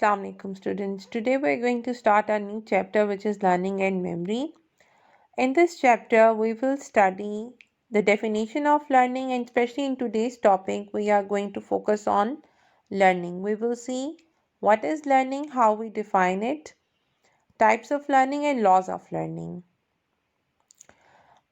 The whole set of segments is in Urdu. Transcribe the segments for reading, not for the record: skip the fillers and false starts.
Assalamu alaikum students. Today we are going to start a new chapter which is learning and memory. In this chapter we will study the definition of learning, and especially in today's topic we are going to focus on learning. We will see what is learning, how we define it, types of learning and laws of learning.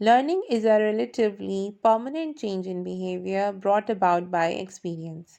Learning is a relatively permanent change in behavior brought about by experience.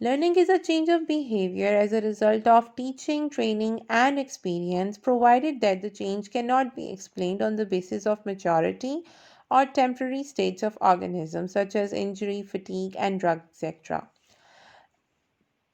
Learning is a change of behavior as a result of teaching, training, and experience, provided that the change cannot be explained on the basis of maturity or temporary states of organisms such as injury, fatigue, and drug, etc.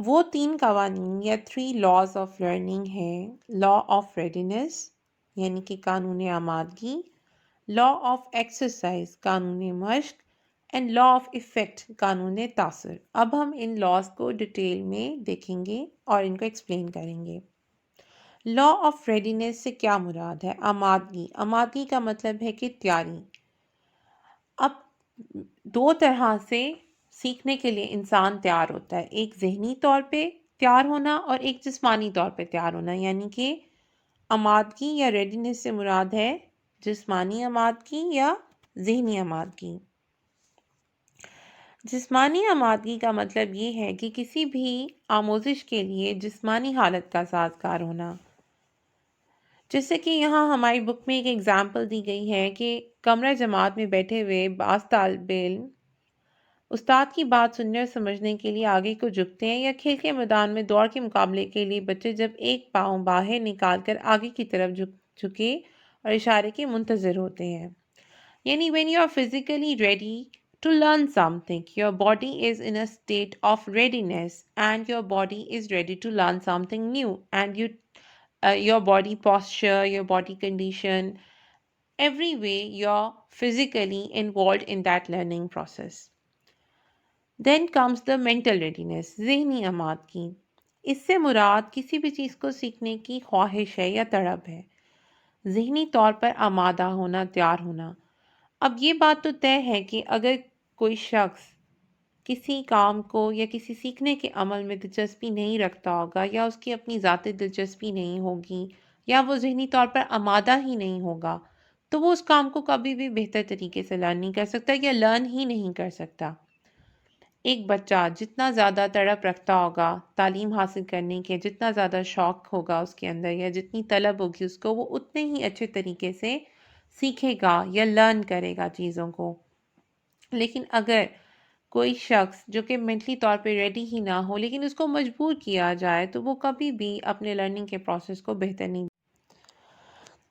وہ 3 قوانین یا 3 لاز آف لرننگ ہیں: لا آف ریڈینس یعنی کہ قانون آمادگی، لا آف ایکسرسائز قانون مشق، اینڈ لا آف ایفیکٹ قانون تاثر۔ اب ہم ان لاز کو ڈیٹیل میں دیکھیں گے اور ان کو ایکسپلین کریں گے۔ لا آف ریڈینس سے کیا مراد ہے؟ آمادگی۔ آمادگی کا مطلب ہے کہ تیاری۔ اب 2 طرح سے سیکھنے کے لیے انسان تیار ہوتا ہے، ایک ذہنی طور پہ تیار ہونا اور ایک جسمانی طور پہ تیار ہونا، یعنی کہ آمادگی یا ریڈینس سے مراد ہے جسمانی آمادگی یا ذہنی آمادگی۔ جسمانی آمادگی کا مطلب یہ ہے کہ کسی بھی آموزش کے لیے جسمانی حالت کا سازگار ہونا۔ جیسے کہ یہاں ہماری بک میں ایک ایگزامپل دی گئی ہے کہ کمرہ جماعت میں بیٹھے ہوئے بعض طالب علم استاد کی بات سننے اور سمجھنے کے لیے آگے کو جھکتے ہیں، یا کھیل کے میدان میں دوڑ کے مقابلے کے لیے بچے جب ایک پاؤں باہر نکال کر آگے کی طرف جھکے اور اشارے کے منتظر ہوتے ہیں۔ یعنی when you are physically ready to learn something, your body is in a state of readiness and your body is ready to learn something new, and your body posture, your body condition, every way you're physically involved in that learning process. Then comes the mental readiness، ذہنی آمادگی۔ اس سے مراد کسی بھی چیز کو سیکھنے کی خواہش ہے یا تڑپ ہے، ذہنی طور پر آمادہ ہونا، تیار ہونا۔ اب یہ بات تو طے ہے کہ اگر کوئی شخص کسی کام کو یا کسی سیکھنے کے عمل میں دلچسپی نہیں رکھتا ہوگا، یا اس کی اپنی ذاتی دلچسپی نہیں ہوگی، یا وہ ذہنی طور پر آمادہ ہی نہیں ہوگا، تو وہ اس کام کو کبھی بھی بہتر طریقے سے لرن نہیں کر سکتا یا لرن ہی نہیں کر سکتا۔ ایک بچہ جتنا زیادہ تڑپ رکھتا ہوگا تعلیم حاصل کرنے کے، جتنا زیادہ شوق ہوگا اس کے اندر یا جتنی طلب ہوگی اس کو، وہ اتنے ہی اچھے طریقے سے سیکھے گا یا لرن کرے گا چیزوں کو۔ لیکن اگر کوئی شخص جو کہ مینٹلی طور پہ ریڈی ہی نہ ہو لیکن اس کو مجبور کیا جائے، تو وہ کبھی بھی اپنے لرننگ کے پروسیس کو بہتر نہیں۔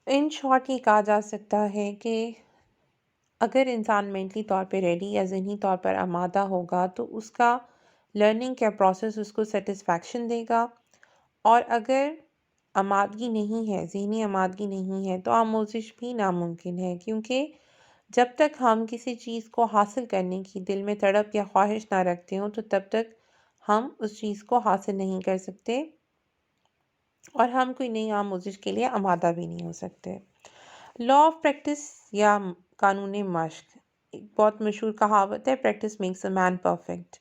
ان شارٹ یہ کہا جا سکتا ہے کہ اگر انسان مینٹلی طور پہ ریڈی یا ذہنی طور پر آمادہ ہوگا تو اس کا لرننگ کا پروسیس اس کو سیٹسفیکشن دے گا، اور اگر آمادگی نہیں ہے، ذہنی آمادگی نہیں ہے، تو آموزش بھی ناممکن ہے، کیونکہ جب تک ہم کسی چیز کو حاصل کرنے کی دل میں تڑپ یا خواہش نہ رکھتے ہوں تو تب تک ہم اس چیز کو حاصل نہیں کر سکتے اور ہم کوئی نئی آموزش کے لیے آمادہ بھی نہیں ہو سکتے۔ لا آف پریکٹس یا قانون مشق ایک بہت مشہور کہاوت ہے، practice makes a man perfect,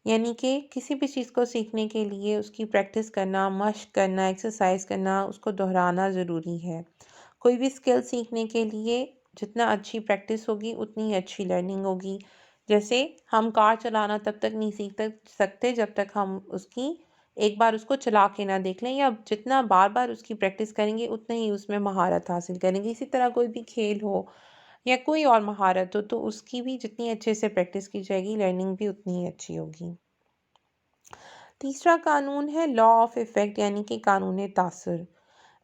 یعنی کہ کسی بھی چیز کو سیکھنے کے لیے اس کی پریکٹس کرنا، مشق کرنا، ایکسرسائز کرنا، اس کو دہرانا ضروری ہے۔ کوئی بھی اسکل سیکھنے کے لیے جتنا اچھی پریکٹس ہوگی اتنی ہی اچھی لرننگ ہوگی۔ جیسے ہم کار چلانا تب تک نہیں سیکھ سکتے جب تک ہم ایک بار اس کو چلا کے نہ دیکھ لیں، یا جتنا بار بار اس کی پریکٹس کریں گے اتنا ہی اس میں مہارت حاصل کریں گے۔ اسی طرح کوئی بھی کھیل ہو یا کوئی اور مہارت ہو تو اس کی بھی جتنی اچھے سے پریکٹس کی جائے گی، لرننگ بھی اتنی ہی اچھی ہوگی۔ تیسرا قانون ہے لا آف ایفیکٹ یعنی کہ قانون تاثر۔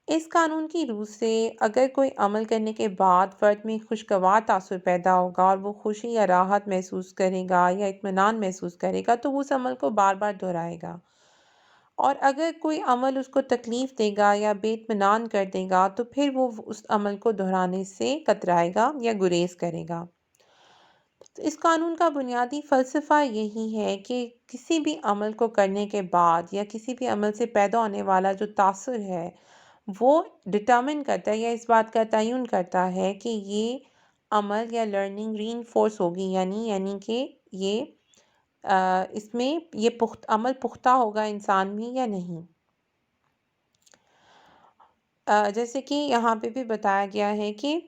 اس قانون کی روح سے اگر کوئی عمل کرنے کے بعد فرد میں خوشگوار تاثر پیدا ہوگا اور وہ خوشی یا راحت محسوس کرے گا یا اطمینان محسوس کرے گا، تو وہ اس عمل کو بار بار دہرائے گا، اور اگر کوئی عمل اس کو تکلیف دے گا یا بے اطمینان کر دے گا تو پھر وہ اس عمل کو دہرانے سے کترائے گا یا گریز کرے گا۔ اس قانون کا بنیادی فلسفہ یہی ہے کہ کسی بھی عمل کو کرنے کے بعد یا کسی بھی عمل سے پیدا ہونے والا جو تاثر ہے وہ ڈٹرمن کرتا ہے یا اس بات کا تعین کرتا ہے کہ یہ عمل یا لرننگ ری انفورس ہوگی، یعنی کہ یہ اس میں یہ عمل پختہ ہوگا انسان میں یا نہیں۔ جیسے کہ یہاں پہ بھی بتایا گیا ہے کہ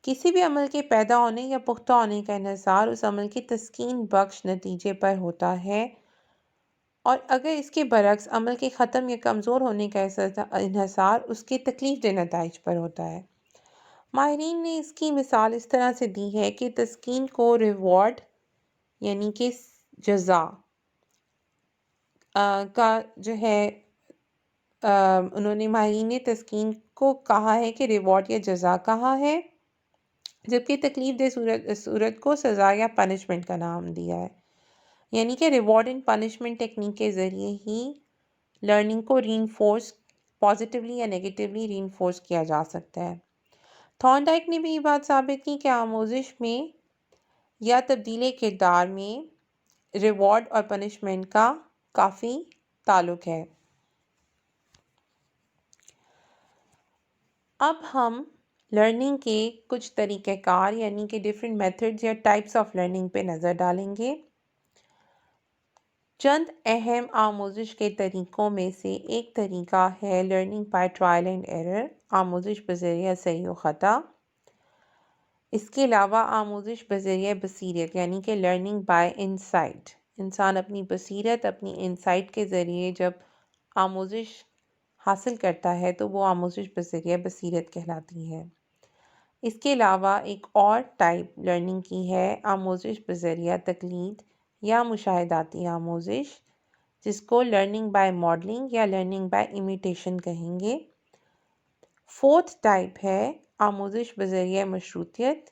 کسی بھی عمل کے پیدا ہونے یا پختہ ہونے کا انحصار اس عمل کے تسکین بخش نتیجے پر ہوتا ہے، اور اگر اس کے برعکس عمل کے ختم یا کمزور ہونے کا انحصار اس کے تکلیف دہ نتائج پر ہوتا ہے۔ ماہرین نے اس کی مثال اس طرح سے دی ہے کہ تسکین کو ریوارڈ یعنی کہ جزا کا جو ہے انہوں نے ماہرین نے تسکین کو کہا ہے کہ ریوارڈ یا جزا کہا ہے، جبکہ تکلیف دہ صورت کو سزا یا پنشمنٹ کا نام دیا ہے۔ یعنی کہ ریوارڈ اینڈ پنشمنٹ ٹیکنیک کے ذریعے ہی لرننگ کو رینفورس پازیٹیولی یا نیگیٹیولی رینفورس کیا جا سکتا ہے۔ تھارن ڈائک نے بھی یہ بات ثابت کی کہ آموزش میں یا تبدیلی کردار میں ریوارڈ اور پنشمنٹ کا کافی تعلق ہے۔ اب ہم لرننگ کے کچھ طریقہ کار یعنی کہ ڈیفرنٹ میتھڈز یا ٹائپس آف لرننگ پہ نظر ڈالیں گے۔ چند اہم آموزش کے طریقوں میں سے ایک طریقہ ہے learning by trial and error, آموزش بذریعہ صحیح و خطا۔ اس کے علاوہ آموزش بذریعہ بصیرت یعنی کہ لرننگ بائی انسائٹ، انسان اپنی بصیرت اپنی انسائٹ کے ذریعے جب آموزش حاصل کرتا ہے تو وہ آموزش بذریعہ بصیرت کہلاتی ہے۔ اس کے علاوہ ایک اور ٹائپ لرننگ کی ہے آموزش بذریعہ تقلید یا مشاہداتی آموزش، جس کو لرننگ بائی ماڈلنگ یا لرننگ بائی امیٹیشن کہیں گے۔ فورتھ ٹائپ ہے آموزش بذریعہ مشروطیت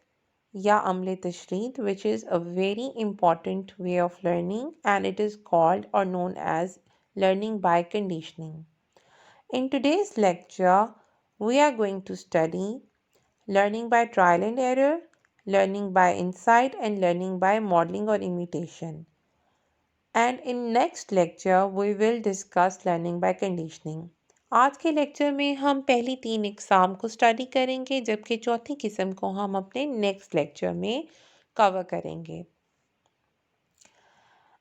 یا عمل تشرید which is a very important way of learning and it is called or known as learning by conditioning. In today's lecture, we are going to study learning by trial and error, learning by insight and learning by modeling or imitation. And in next lecture, we will discuss learning by conditioning. آج کے لیکچر میں ہم پہلی 3 اقسام کو اسٹڈی کریں گے جبکہ چوتھی قسم کو ہم اپنے نیکسٹ لیکچر میں کور کریں گے۔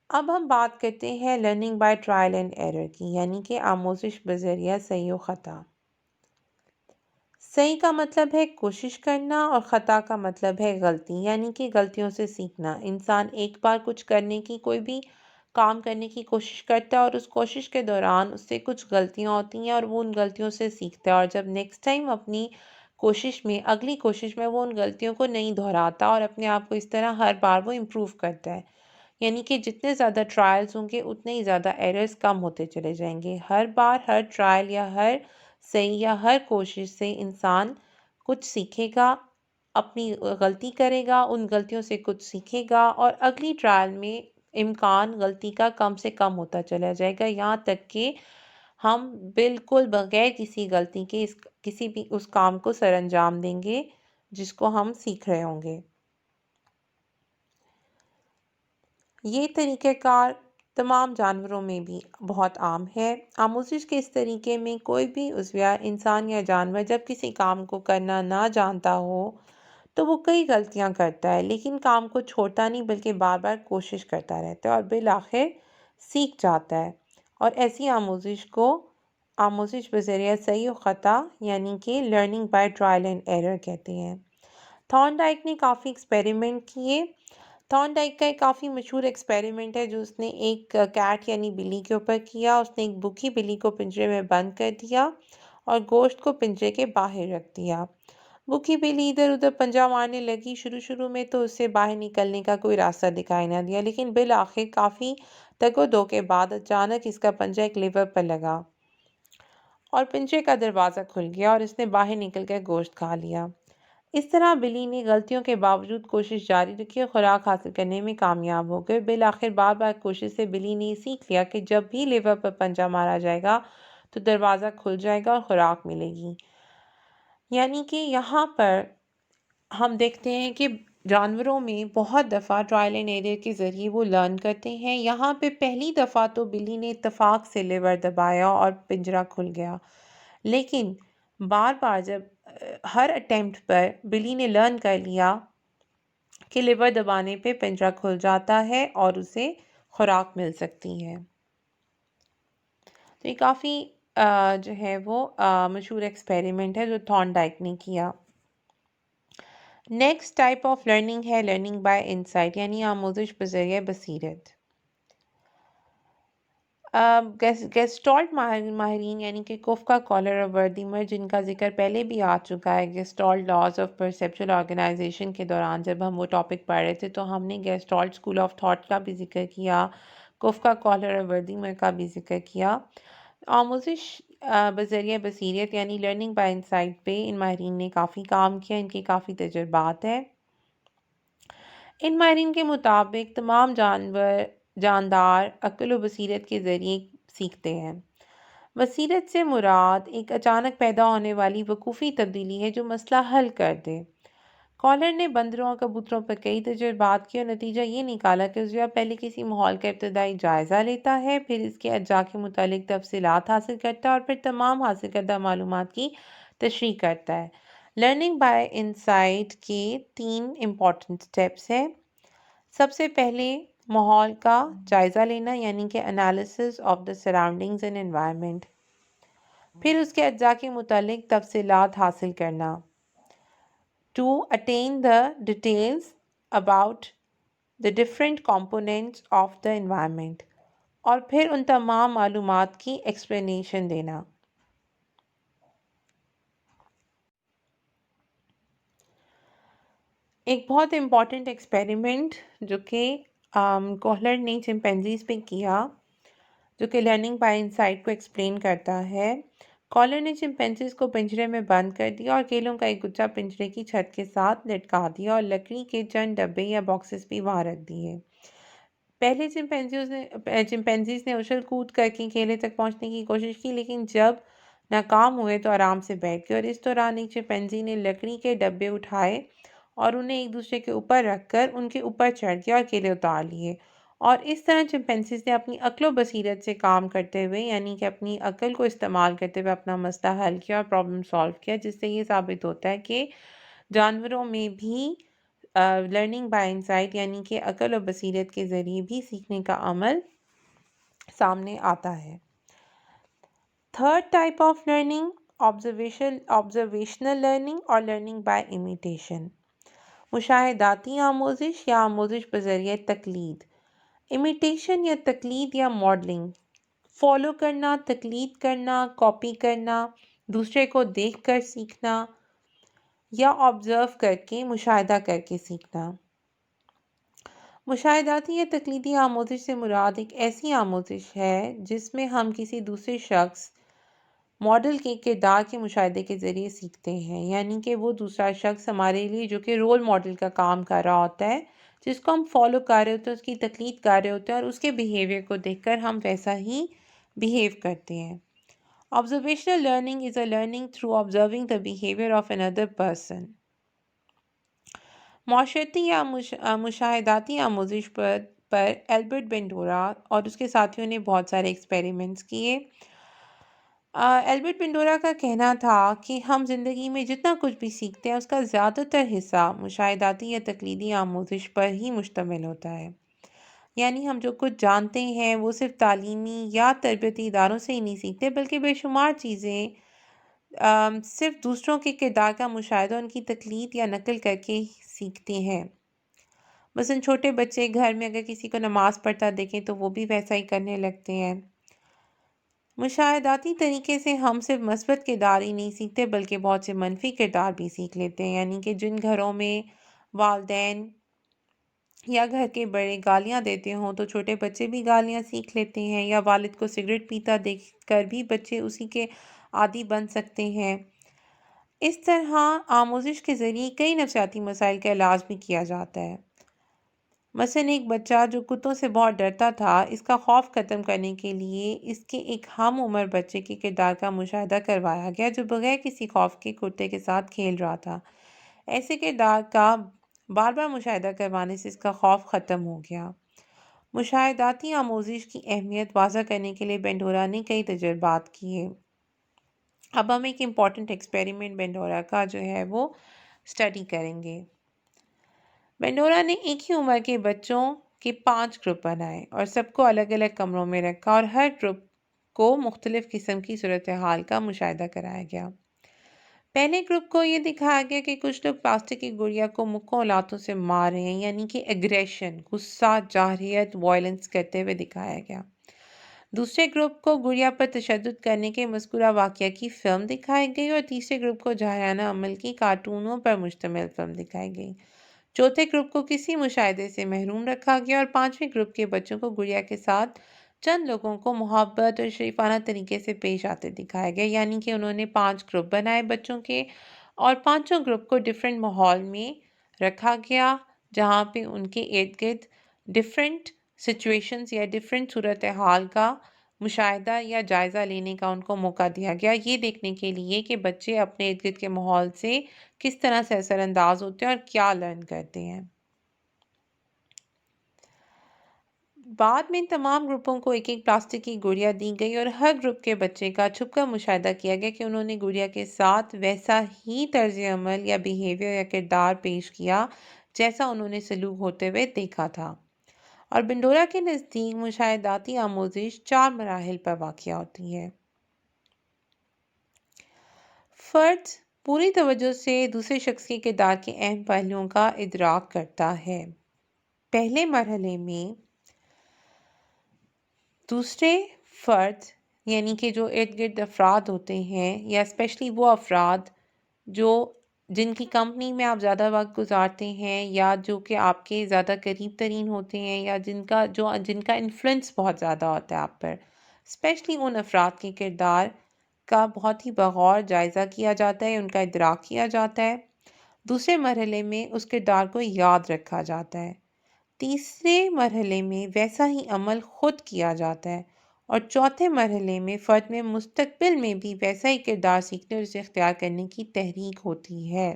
اب ہم بات کرتے ہیں learning by trial and error کی، یعنی کہ آموزش بذریعہ صحیح و خطا۔ صحیح کا مطلب ہے کوشش کرنا اور خطا کا مطلب ہے غلطی، یعنی کہ غلطیوں سے سیکھنا۔ انسان ایک بار کچھ کرنے کی کوئی بھی کام کرنے کی کوشش کرتا ہے اور اس کوشش کے دوران اس سے کچھ غلطیاں ہوتی ہیں اور وہ ان غلطیوں سے سیکھتا ہے، اور جب نیکسٹ ٹائم اپنی اگلی کوشش میں وہ ان غلطیوں کو نہیں دہراتا اور اپنے آپ کو اس طرح ہر بار وہ امپروو کرتا ہے۔ یعنی کہ جتنے زیادہ ٹرائلز ہوں گے اتنے ہی زیادہ ایررز کم ہوتے چلے جائیں گے۔ ہر بار ہر ٹرائل یا ہر صحیح یا ہر کوشش سے انسان کچھ سیکھے گا، اپنی غلطی کرے گا، ان غلطیوں سے کچھ سیکھے گا اور اگلی ٹرائل میں امکان غلطی کا کم سے کم ہوتا چلا جائے گا، یہاں تک کہ ہم بالکل بغیر کسی غلطی کے کسی بھی اس کام کو سر انجام دیں گے جس کو ہم سیکھ رہے ہوں گے۔ یہ طریقہ کار تمام جانوروں میں بھی بہت عام ہے۔ آموزش کے اس طریقے میں کوئی بھی عضویہ انسان یا جانور جب کسی کام کو کرنا نہ جانتا ہو تو وہ کئی غلطیاں کرتا ہے، لیکن کام کو چھوڑتا نہیں بلکہ بار بار کوشش کرتا رہتا ہے اور بالآخر سیکھ جاتا ہے، اور ایسی آموزش کو آموزش بذریعہ صحیح و خطا یعنی کہ learning by trial and error کہتے ہیں۔ تھارن ڈائک نے کافی ایکسپیریمنٹ کیے۔ تھارن ڈائک کا ایک کافی مشہور ایکسپیریمنٹ ہے جو اس نے ایک کیٹ یعنی بلی کے اوپر کیا۔ اس نے ایک بھوکی بلی کو پنجرے میں بند کر دیا اور گوشت کو پنجرے کے باہر رکھ دیا۔ بھوکی بلی ادھر ادھر پنجہ مارنے لگی۔ شروع میں تو اس سے باہر نکلنے کا کوئی راستہ دکھائی نہ دیا، لیکن بالآخر کافی تگ و دو کے بعد اچانک اس کا پنجہ ایک لیور پر لگا اور پنجرے کا دروازہ کھل گیا اور اس نے باہر نکل کر گوشت کھا لیا۔ اس طرح بلی نے غلطیوں کے باوجود کوشش جاری رکھی اور خوراک حاصل کرنے میں کامیاب ہو گئی۔ بالآخر بار بار کوشش سے بلی نے یہ سیکھ لیا کہ جب بھی لیور پر پنجہ مارا جائے گا تو دروازہ کھل جائے گا اور خوراک ملے گی۔ یعنی کہ یہاں پر ہم دیکھتے ہیں کہ جانوروں میں بہت دفعہ ٹرائل اینڈ ایرر کے ذریعے وہ لرن کرتے ہیں۔ یہاں پہ پہلی دفعہ تو بلی نے اتفاق سے لیور دبایا اور پنجرہ کھل گیا، لیکن بار بار جب ہر اٹیمپٹ پر بلی نے لرن کر لیا کہ لیور دبانے پہ پنجرہ کھل جاتا ہے اور اسے خوراک مل سکتی ہے۔ تو یہ کافی جو ہے وہ مشہور ایکسپیریمنٹ ہے جو تھارن ڈائک نے کیا۔ نیکسٹ ٹائپ آف لرننگ ہے لرننگ بائی انسائٹ یعنی آموزش بذریعہ بصیرت۔ گیسٹالٹ ماہرین یعنی کہ کوفکا، کالر اور وردیمر، جن کا ذکر پہلے بھی آ چکا ہے gestalt laws of perceptual organization کے دوران جب ہم وہ ٹاپک پڑھ رہے تھے، تو ہم نے گیسٹالٹ اسکول آف تھاٹ کا بھی ذکر کیا، کوفکا، کالر اور وردیمر کا بھی ذکر کیا۔ آموزش بذریعہ بصیرت یعنی لرننگ بائی انسائٹ پہ ان ماہرین نے کافی کام کیا، ان کے کافی تجربات ہیں۔ ان ماہرین کے مطابق تمام جانور جاندار عقل و بصیرت کے ذریعے سیکھتے ہیں۔ بصیرت سے مراد ایک اچانک پیدا ہونے والی وقوفی تبدیلی ہے جو مسئلہ حل کر دے۔ کالر نے بندروں اور کبوتروں پر کئی تجربات کیے اور نتیجہ یہ نکالا کہ زیا پہلے کسی ماحول کا ابتدائی جائزہ لیتا ہے، پھر اس کے اجزاء کے متعلق تفصیلات حاصل کرتا ہے اور پھر تمام حاصل کردہ معلومات کی تشریح کرتا ہے۔ لرننگ بائی انسائٹ کے 3 امپورٹنٹ سٹیپس ہیں۔ سب سے پہلے ماحول کا جائزہ لینا یعنی کہ analysis of the surroundings and environment, پھر اس کے اجزاء کے متعلق تفصیلات حاصل کرنا to attain the details about the different components of the environment، اور پھر ان تمام معلومات کی ایکسپلینیشن دینا۔ ایک بہت امپورٹنٹ ایکسپیریمنٹ جو کہ کوہلر نے چمپینزیز پہ کیا، جو کہ لرننگ بائی انسائٹ کو ایکسپلین کرتا ہے۔ کالر نے چمپینزیز کو پنجرے میں بند کر دیا اور کیلوں کا ایک گچھا پنجرے کی چھت کے ساتھ لٹکا دیا اور لکڑی کے چند ڈبے یا باکسز بھی وہاں رکھ دیے۔ پہلے چمپینزیز نے اچھل کود کر کے کیلے تک پہنچنے کی کوشش کی، لیکن جب ناکام ہوئے تو آرام سے بیٹھ گئے، اور اس دوران ایک چمپینزی نے لکڑی کے ڈبے اٹھائے اور انہیں ایک دوسرے کے اوپر رکھ کر ان کے اوپر چڑھ گیا اور کیلے اتار لیے، اور اس طرح چمپینزیز نے اپنی عقل و بصیرت سے کام کرتے ہوئے یعنی کہ اپنی عقل کو استعمال کرتے ہوئے اپنا مسئلہ حل کیا اور پرابلم سالو کیا، جس سے یہ ثابت ہوتا ہے کہ جانوروں میں بھی لرننگ بائی انسائٹ یعنی کہ عقل و بصیرت کے ذریعے بھی سیکھنے کا عمل سامنے آتا ہے۔ Third type of learning observational learning اور لرننگ بائی امیٹیشن، مشاہداتی آموزش یا آموزش بذریعہ تقلید۔ امیٹیشن یا تقلید یا ماڈلنگ، فالو کرنا، تقلید کرنا، کاپی کرنا، دوسرے کو دیکھ کر سیکھنا یا آبزرو کر کے مشاہدہ کر کے سیکھنا۔ مشاہداتی یا تقلیدی آموزش سے مراد ایک ایسی آموزش ہے جس میں ہم کسی دوسرے شخص ماڈل کے کردار کے مشاہدے کے ذریعے سیکھتے ہیں، یعنی کہ وہ دوسرا شخص ہمارے لیے جو کہ رول ماڈل کا کام کر رہا ہوتا ہے، جس کو ہم فالو کر رہے ہوتے ہیں، اس کی تقلید کر رہے ہوتے ہیں، اور اس کے بیہیویئر کو دیکھ کر ہم ویسا ہی بیہیو کرتے ہیں۔ Observational learning is a learning through observing the behavior of another person۔ معاشرتی یا مشاہداتی آموزش پر البرٹ بینڈورا اور اس کے ساتھیوں نے بہت سارے ایکسپیریمنٹس کیے۔ البرٹ بینڈورا کا کہنا تھا کہ ہم زندگی میں جتنا کچھ بھی سیکھتے ہیں اس کا زیادہ تر حصہ مشاہداتی یا تقلیدی آموزش پر ہی مشتمل ہوتا ہے، یعنی ہم جو کچھ جانتے ہیں وہ صرف تعلیمی یا تربیتی اداروں سے ہی نہیں سیکھتے، بلکہ بے شمار چیزیں صرف دوسروں کے کردار کا مشاہدہ، ان کی تقلید یا نقل کر کے سیکھتے ہیں۔ مثلا چھوٹے بچے گھر میں اگر کسی کو نماز پڑھتا دیکھیں تو وہ بھی ویسا ہی کرنے لگتے ہیں۔ مشاہداتی طریقے سے ہم صرف مثبت کردار ہی نہیں سیکھتے بلکہ بہت سے منفی کردار بھی سیکھ لیتے ہیں، یعنی کہ جن گھروں میں والدین یا گھر کے بڑے گالیاں دیتے ہوں تو چھوٹے بچے بھی گالیاں سیکھ لیتے ہیں، یا والد کو سگریٹ پیتا دیکھ کر بھی بچے اسی کے عادی بن سکتے ہیں۔ اس طرح آموزش کے ذریعے کئی نفسیاتی مسائل کا علاج بھی کیا جاتا ہے۔ مثلا ایک بچہ جو کتوں سے بہت ڈرتا تھا، اس کا خوف ختم کرنے کے لیے اس کے ایک ہم عمر بچے کے کردار کا مشاہدہ کروایا گیا جو بغیر کسی خوف کے کتے کے ساتھ کھیل رہا تھا۔ ایسے کردار کا بار بار مشاہدہ کروانے سے اس کا خوف ختم ہو گیا۔ مشاہداتی آموزش کی اہمیت واضح کرنے کے لیے بینڈورا نے کئی تجربات کیے۔ اب ہم ایک امپورٹنٹ ایکسپیریمنٹ بینڈورا کا جو ہے وہ اسٹڈی کریں گے۔ بینڈورا نے ایک ہی عمر کے بچوں کے 5 گروپ بنائے اور سب کو الگ الگ کمروں میں رکھا اور ہر گروپ کو مختلف قسم کی صورتحال کا مشاہدہ کرایا گیا۔ پہلے گروپ کو یہ دکھایا گیا کہ کچھ لوگ پلاسٹک کی گڑیا کو مکوں لاتوں سے مار رہے ہیں، یعنی کہ ایگریشن، غصہ، جارحیت، وائلنس کرتے ہوئے دکھایا گیا۔ دوسرے گروپ کو گڑیا پر تشدد کرنے کے مذکورہ واقعہ کی فلم دکھائی گئی اور تیسرے گروپ کو جاہلانہ عمل کی کارٹونوں پر مشتمل فلم دکھائی گئی۔ چوتھے گروپ کو کسی مشاہدے سے محروم رکھا گیا اور پانچویں گروپ کے بچوں کو گڑیا کے ساتھ چند لوگوں کو محبت اور شریفانہ طریقے سے پیش آتے دکھایا گیا، یعنی کہ انہوں نے 5 گروپ بنائے بچوں کے اور پانچوں گروپ کو ڈیفرنٹ ماحول میں رکھا گیا جہاں پہ ان کے ارد گرد ڈیفرنٹ سچویشنز یا ڈفرینٹ صورتحال کا مشاہدہ یا جائزہ لینے کا ان کو موقع دیا گیا، یہ دیکھنے کے لیے کہ بچے اپنے ارد گرد کے ماحول سے کس طرح سے اثر انداز ہوتے ہیں اور کیا لرن کرتے ہیں۔ بعد میں ان تمام گروپوں کو ایک ایک پلاسٹک کی گڑیا دی گئی اور ہر گروپ کے بچے کا چھپ کر مشاہدہ کیا گیا کہ انہوں نے گڑیا کے ساتھ ویسا ہی طرز عمل یا بیہیویئر یا کردار پیش کیا جیسا انہوں نے سلوک ہوتے ہوئے دیکھا تھا۔ اور بنڈورا کے نزدیک مشاہداتی آموزش 4 مراحل پر واقع ہوتی ہے۔ فرد پوری توجہ سے دوسرے شخص کے کردار کے اہم پہلوؤں کا ادراک کرتا ہے۔ پہلے مرحلے میں دوسرے فرد یعنی کہ جو ارد گرد افراد ہوتے ہیں یا اسپیشلی وہ افراد جن کی کمپنی میں آپ زیادہ وقت گزارتے ہیں یا جو کہ آپ کے زیادہ قریب ترین ہوتے ہیں یا جن کا انفلوئنس بہت زیادہ ہوتا ہے آپ پر، اسپیشلی ان افراد کے کردار کا بہت ہی بغور جائزہ کیا جاتا ہے، ان کا ادراک کیا جاتا ہے۔ دوسرے مرحلے میں اس کردار کو یاد رکھا جاتا ہے۔ تیسرے مرحلے میں ویسا ہی عمل خود کیا جاتا ہے اور چوتھے مرحلے میں فرد میں مستقبل میں بھی ویسا ہی کردار سیکھنے اور اسے اختیار کرنے کی تحریک ہوتی ہے۔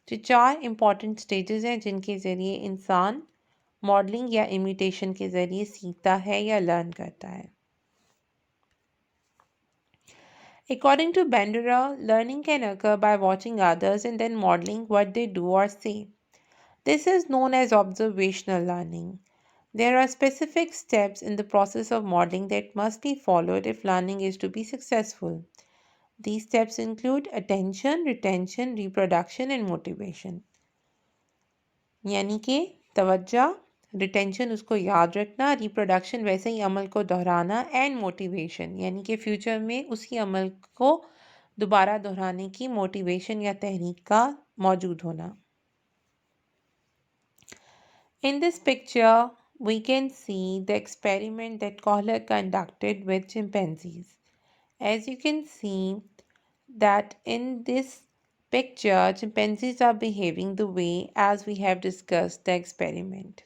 جو 4 امپورٹنٹ سٹیجز ہیں جن کے ذریعے انسان ماڈلنگ یا امیٹیشن کے ذریعے سیکھتا ہے یا لرن کرتا ہے۔ According to Bandura, learning can occur by watching others and then modeling what they do or say. This is known as observational learning. There are specific steps in the process of modeling that must be followed if learning is to be successful. These steps include attention, retention, reproduction and motivation. یعنی کہ توجہ، ریٹینشن اس کو یاد رکھنا، ریپروڈکشن ویسے ہی عمل کو دہرانا، اینڈ موٹیویشن یعنی کہ فیوچر میں اسی عمل کو دوبارہ دہرانے کی موٹیویشن یا تحریک کا موجود ہونا۔ In this picture, we can see the experiment that Kohler conducted with chimpanzees. As you can see that in this picture, chimpanzees are behaving the way as we have discussed the experiment.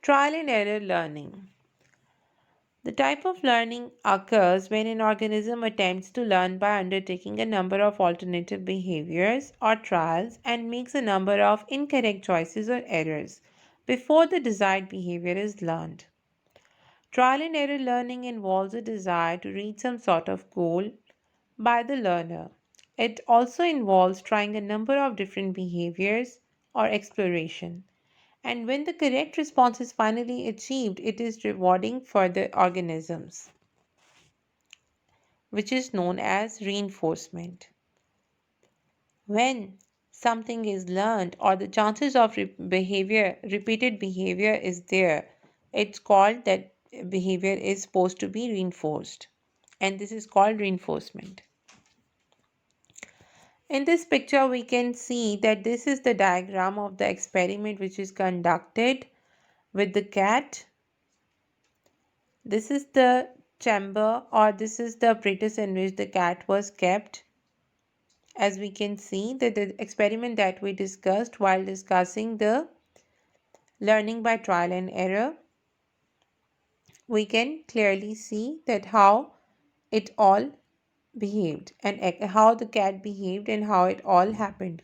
Trial and error learning. The type of learning occurs when an organism attempts to learn by undertaking a number of alternative behaviors or trials and makes a number of incorrect choices or errors before the desired behavior is learned. Trial and error learning involves a desire to reach some sort of goal by the learner. It also involves trying a number of different behaviors or exploration. And when the correct response is finally achieved, it is rewarding for the organisms, which is known as reinforcement. When something is learned or the chances of repeated behavior is there, it's called that behavior is supposed to be reinforced. And this is called reinforcement. In this picture, we can see that this is the diagram of the experiment which is conducted with the cat. This is the chamber or this is the apparatus in which the cat was kept. As we can see that the experiment that we discussed while discussing the learning by trial and error, we can clearly see that how it all behaved and how the cat behaved and how it all happened.